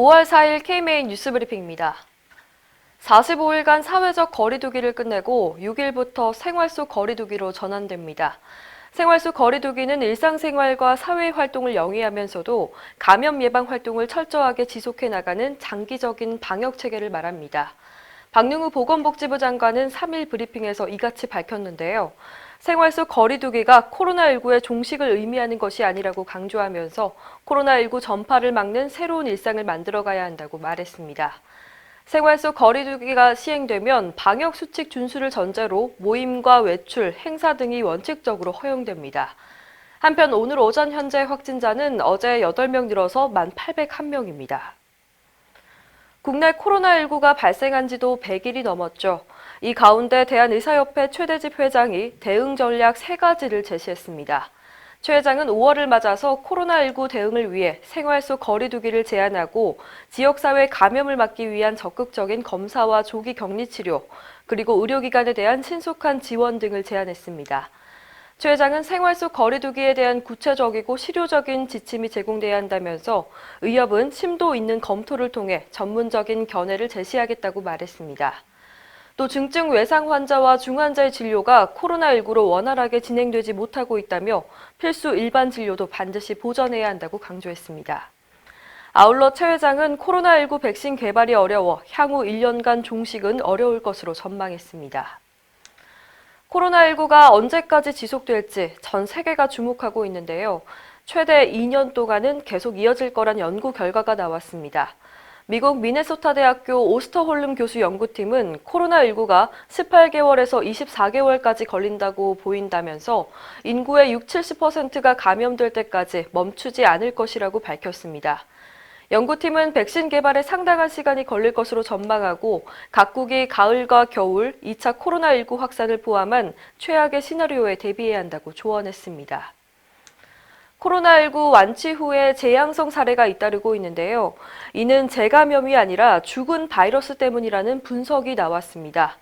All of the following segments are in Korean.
5월 4일 K-메인 뉴스 브리핑입니다. 45일간 사회적 거리두기를 끝내고 6일부터 생활 속 거리두기로 전환됩니다. 생활 속 거리두기는 일상생활과 사회활동을 영위하면서도 감염 예방 활동을 철저하게 지속해 나가는 장기적인 방역체계를 말합니다. 박능우 보건복지부 장관은 3일 브리핑에서 이같이 밝혔는데요. 생활 속 거리두기가 코로나19의 종식을 의미하는 것이 아니라고 강조하면서 코로나19 전파를 막는 새로운 일상을 만들어가야 한다고 말했습니다. 생활 속 거리두기가 시행되면 방역수칙 준수를 전제로 모임과 외출, 행사 등이 원칙적으로 허용됩니다. 한편 오늘 오전 현재 확진자는 어제 8명 늘어서 1,801명입니다. 국내 코로나19가 발생한 지도 100일이 넘었죠. 이 가운데 대한의사협회 최대집 회장이 대응 전략 3가지를 제시했습니다. 최 회장은 5월을 맞아서 코로나19 대응을 위해 생활 속 거리두기를 제한하고 지역사회 감염을 막기 위한 적극적인 검사와 조기 격리 치료, 그리고 의료기관에 대한 신속한 지원 등을 제안했습니다. 최 회장은 생활 속 거리두기에 대한 구체적이고 실효적인 지침이 제공돼야 한다면서 의협은 심도 있는 검토를 통해 전문적인 견해를 제시하겠다고 말했습니다. 또 중증 외상 환자와 중환자의 진료가 코로나19로 원활하게 진행되지 못하고 있다며 필수 일반 진료도 반드시 보전해야 한다고 강조했습니다. 아울러 최 회장은 코로나19 백신 개발이 어려워 향후 1년간 종식은 어려울 것으로 전망했습니다. 코로나19가 언제까지 지속될지 전 세계가 주목하고 있는데요. 최대 2년 동안은 계속 이어질 거란 연구 결과가 나왔습니다. 미국 미네소타 대학교 오스터홀름 교수 연구팀은 코로나19가 18개월에서 24개월까지 걸린다고 보인다면서 인구의 60-70%가 감염될 때까지 멈추지 않을 것이라고 밝혔습니다. 연구팀은 백신 개발에 상당한 시간이 걸릴 것으로 전망하고 각국이 가을과 겨울 2차 코로나19 확산을 포함한 최악의 시나리오에 대비해야 한다고 조언했습니다. 코로나19 완치 후에 재양성 사례가 잇따르고 있는데요. 이는 재감염이 아니라 죽은 바이러스 때문이라는 분석이 나왔습니다.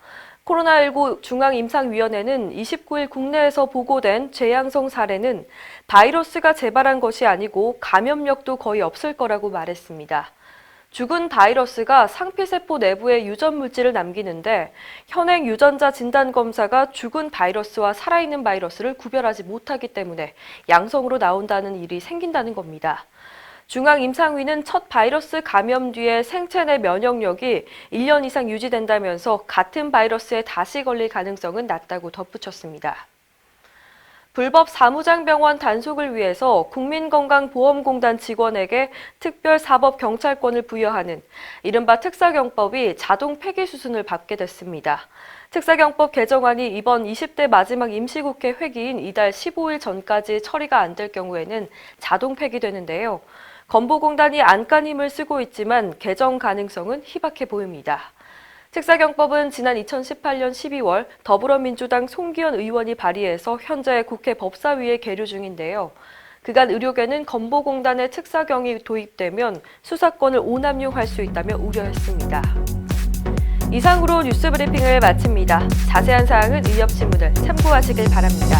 코로나19 중앙임상위원회는 29일 국내에서 보고된 재양성 사례는 바이러스가 재발한 것이 아니고 감염력도 거의 없을 거라고 말했습니다. 죽은 바이러스가 상피세포 내부에 유전 물질을 남기는데 현행 유전자 진단 검사가 죽은 바이러스와 살아있는 바이러스를 구별하지 못하기 때문에 양성으로 나온다는 일이 생긴다는 겁니다. 중앙임상위는 첫 바이러스 감염 뒤에 생체 내 면역력이 1년 이상 유지된다면서 같은 바이러스에 다시 걸릴 가능성은 낮다고 덧붙였습니다. 불법 사무장병원 단속을 위해서 국민건강보험공단 직원에게 특별사법경찰권을 부여하는 이른바 특사경법이 자동 폐기 수순을 밟게 됐습니다. 특사경법 개정안이 이번 20대 마지막 임시국회 회기인 이달 15일 전까지 처리가 안 될 경우에는 자동 폐기되는데요. 건보공단이 안간 힘을 쓰고 있지만 개정 가능성은 희박해 보입니다. 특사경법은 지난 2018년 12월 더불어민주당 송기현 의원이 발의해서 현재 국회 법사위에 계류 중인데요. 그간 의료계는 건보공단의 특사경이 도입되면 수사권을 오남용할 수 있다며 우려했습니다. 이상으로 뉴스 브리핑을 마칩니다. 자세한 사항은 의협신문을 참고하시길 바랍니다.